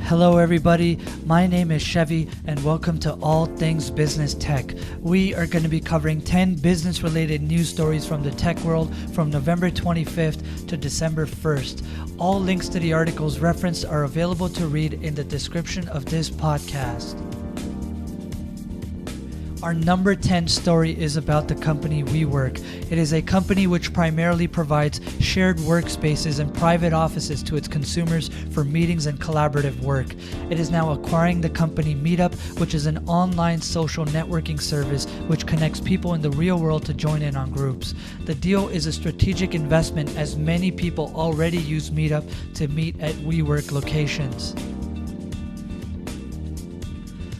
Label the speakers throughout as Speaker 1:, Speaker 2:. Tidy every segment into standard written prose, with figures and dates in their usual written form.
Speaker 1: Hello everybody, my name is Chevy and welcome to All Things Business Tech. We are going to be covering 10 business related news stories from the tech world from November 25th to December 1st. All links to the articles referenced are available to read in the description of this podcast. Our number 10 story is about the company WeWork. It is a company which primarily provides shared workspaces and private offices to its consumers for meetings and collaborative work. It is now acquiring the company Meetup, which is an online social networking service which connects people in the real world to join in on groups. The deal is a strategic investment as many people already use Meetup to meet at WeWork locations.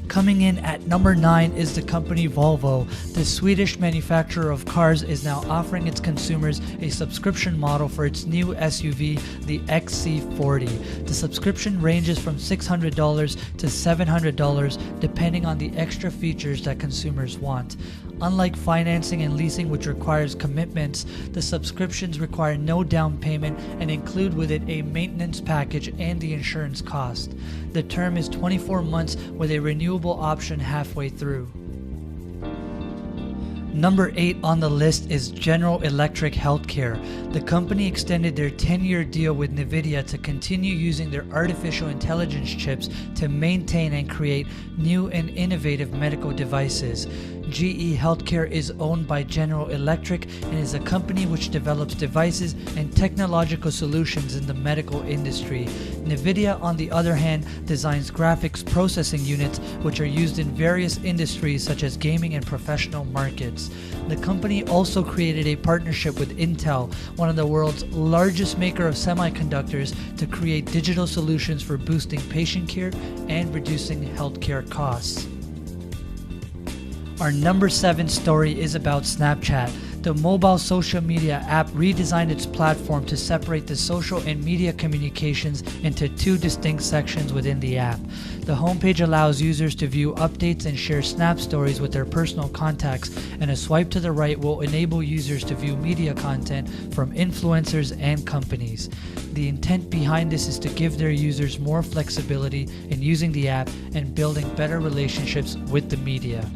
Speaker 1: Coming in at number 9 is the company Volvo. The Swedish manufacturer of cars is now offering its consumers a subscription model for its new SUV, the XC40. The subscription ranges from $600 to $700 depending on the extra features that consumers want. Unlike financing and leasing, which requires commitments, the subscriptions require no down payment and include with it a maintenance package and the insurance cost. The term is 24 months with a renewable option halfway through. Number 8 on the list is General Electric Healthcare. The company extended their 10-year deal with NVIDIA to continue using their artificial intelligence chips to maintain and create new and innovative medical devices. GE Healthcare is owned by General Electric and is a company which develops devices and technological solutions in the medical industry. NVIDIA, on the other hand, designs graphics processing units which are used in various industries such as gaming and professional markets. The company also created a partnership with Intel, one of the world's largest maker of semiconductors, to create digital solutions for boosting patient care and reducing healthcare costs. Our number 7 story is about Snapchat. The mobile social media app redesigned its platform to separate the social and media communications into 2 distinct sections within the app. The homepage allows users to view updates and share Snap stories with their personal contacts, and a swipe to the right will enable users to view media content from influencers and companies. The intent behind this is to give their users more flexibility in using the app and building better relationships with the media.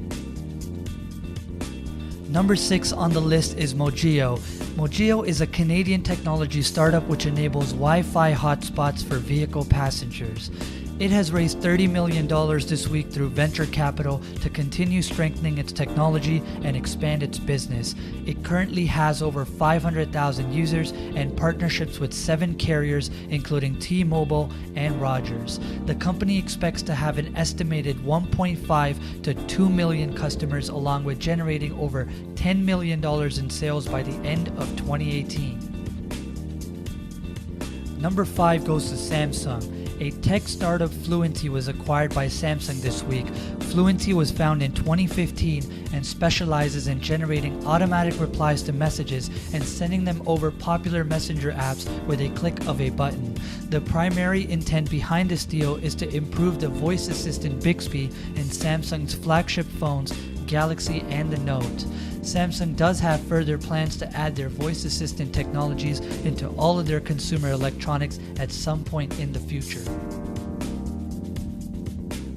Speaker 1: Number 6 on the list is Mojio. Mojio is a Canadian technology startup which enables Wi-Fi hotspots for vehicle passengers. It has raised $30 million this week through venture capital to continue strengthening its technology and expand its business. It currently has over 500,000 users and partnerships with 7 carriers, including T-Mobile and Rogers. The company expects to have an estimated 1.5 to 2 million customers, along with generating over $10 million in sales by the end of 2018. Number 5 goes to Samsung. A tech startup, Fluenty, was acquired by Samsung this week. Fluenty was founded in 2015 and specializes in generating automatic replies to messages and sending them over popular messenger apps with a click of a button. The primary intent behind this deal is to improve the voice assistant Bixby in Samsung's flagship phones, Galaxy and the Note. Samsung does have further plans to add their voice assistant technologies into all of their consumer electronics at some point in the future.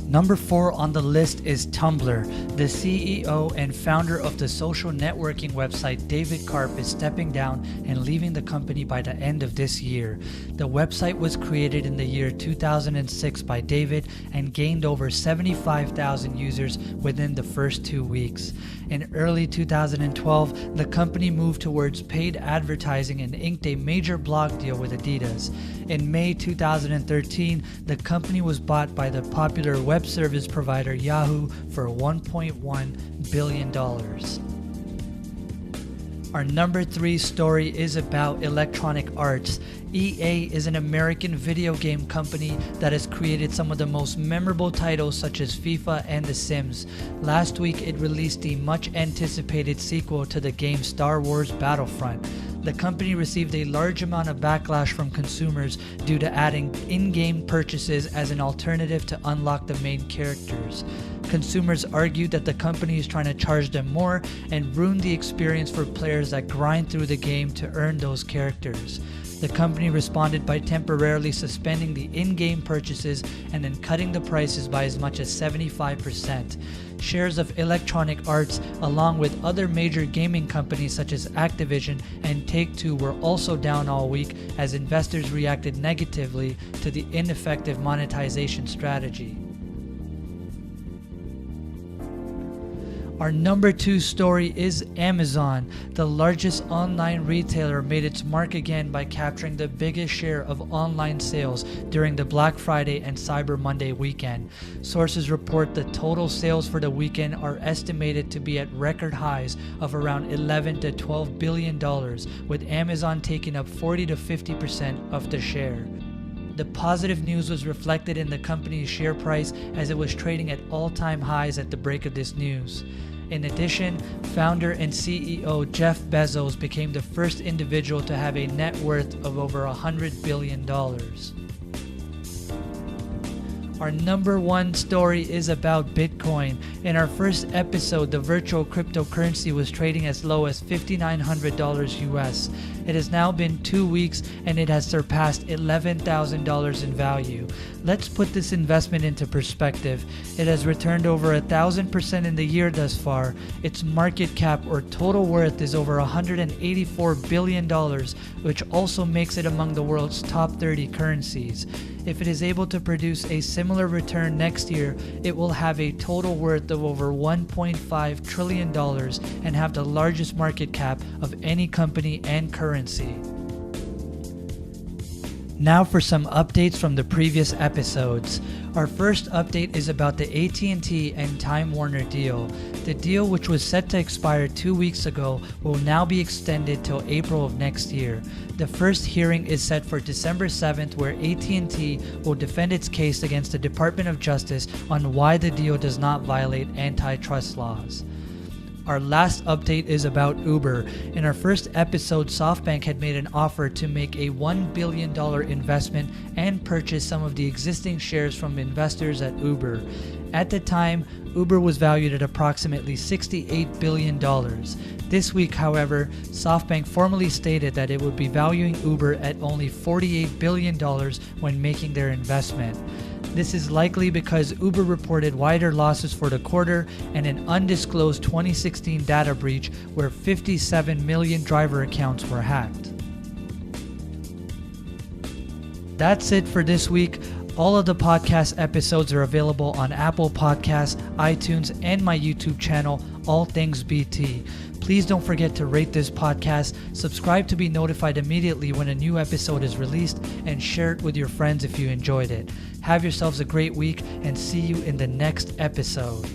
Speaker 1: Number 4 on the list is Tumblr. The CEO and founder of the social networking website David Karp is stepping down and leaving the company by the end of this year. The website was created in the year 2006 by David and gained over 75,000 users within the first 2 weeks. In early 2012, the company moved towards paid advertising and inked a major blog deal with Adidas. In May 2013, the company was bought by the popular web service provider Yahoo for $1.1 billion. Our number 3 story is about Electronic Arts. EA is an American video game company that has created some of the most memorable titles such as FIFA and The Sims. Last week it released the much anticipated sequel to the game Star Wars Battlefront. The company received a large amount of backlash from consumers due to adding in-game purchases as an alternative to unlock the main characters. Consumers argued that the company is trying to charge them more and ruin the experience for players that grind through the game to earn those characters. The company responded by temporarily suspending the in-game purchases and then cutting the prices by as much as 75%. Shares of Electronic Arts, along with other major gaming companies such as Activision and Take-Two, were also down all week as investors reacted negatively to the ineffective monetization strategy. Our number 2 story is Amazon. The largest online retailer made its mark again by capturing the biggest share of online sales during the Black Friday and Cyber Monday weekend. Sources report the total sales for the weekend are estimated to be at record highs of around $11 to $12 billion, with Amazon taking up 40 to 50% of the share. The positive news was reflected in the company's share price as it was trading at all-time highs at the break of this news. In addition, founder and CEO Jeff Bezos became the first individual to have a net worth of over $100 billion. Our number 1 story is about Bitcoin. In our first episode, the virtual cryptocurrency was trading as low as $5,900 US. It has now been 2 weeks and it has surpassed $11,000 in value. Let's put this investment into perspective. It has returned over 1,000% in the year thus far. Its market cap or total worth is over $184 billion, which also makes it among the world's top 30 currencies. If it is able to produce a similar return next year, it will have a total worth of over $1.5 trillion and have the largest market cap of any company and currency. Now for some updates from the previous episodes. Our first update is about the AT&T and Time Warner deal. The deal, which was set to expire 2 weeks ago, will now be extended till April of next year. The first hearing is set for December 7th, where AT&T will defend its case against the Department of Justice on why the deal does not violate antitrust laws. Our last update is about Uber. In our first episode, SoftBank had made an offer to make a $1 billion investment and purchase some of the existing shares from investors at Uber. At the time, Uber was valued at approximately $68 billion. This week, however, SoftBank formally stated that it would be valuing Uber at only $48 billion when making their investment. This is likely because Uber reported wider losses for the quarter and an undisclosed 2016 data breach where 57 million driver accounts were hacked. That's it for this week. All of the podcast episodes are available on Apple Podcasts, iTunes, and my YouTube channel, All Things BT. Please don't forget to rate this podcast, subscribe to be notified immediately when a new episode is released, and share it with your friends if you enjoyed it. Have yourselves a great week and see you in the next episode.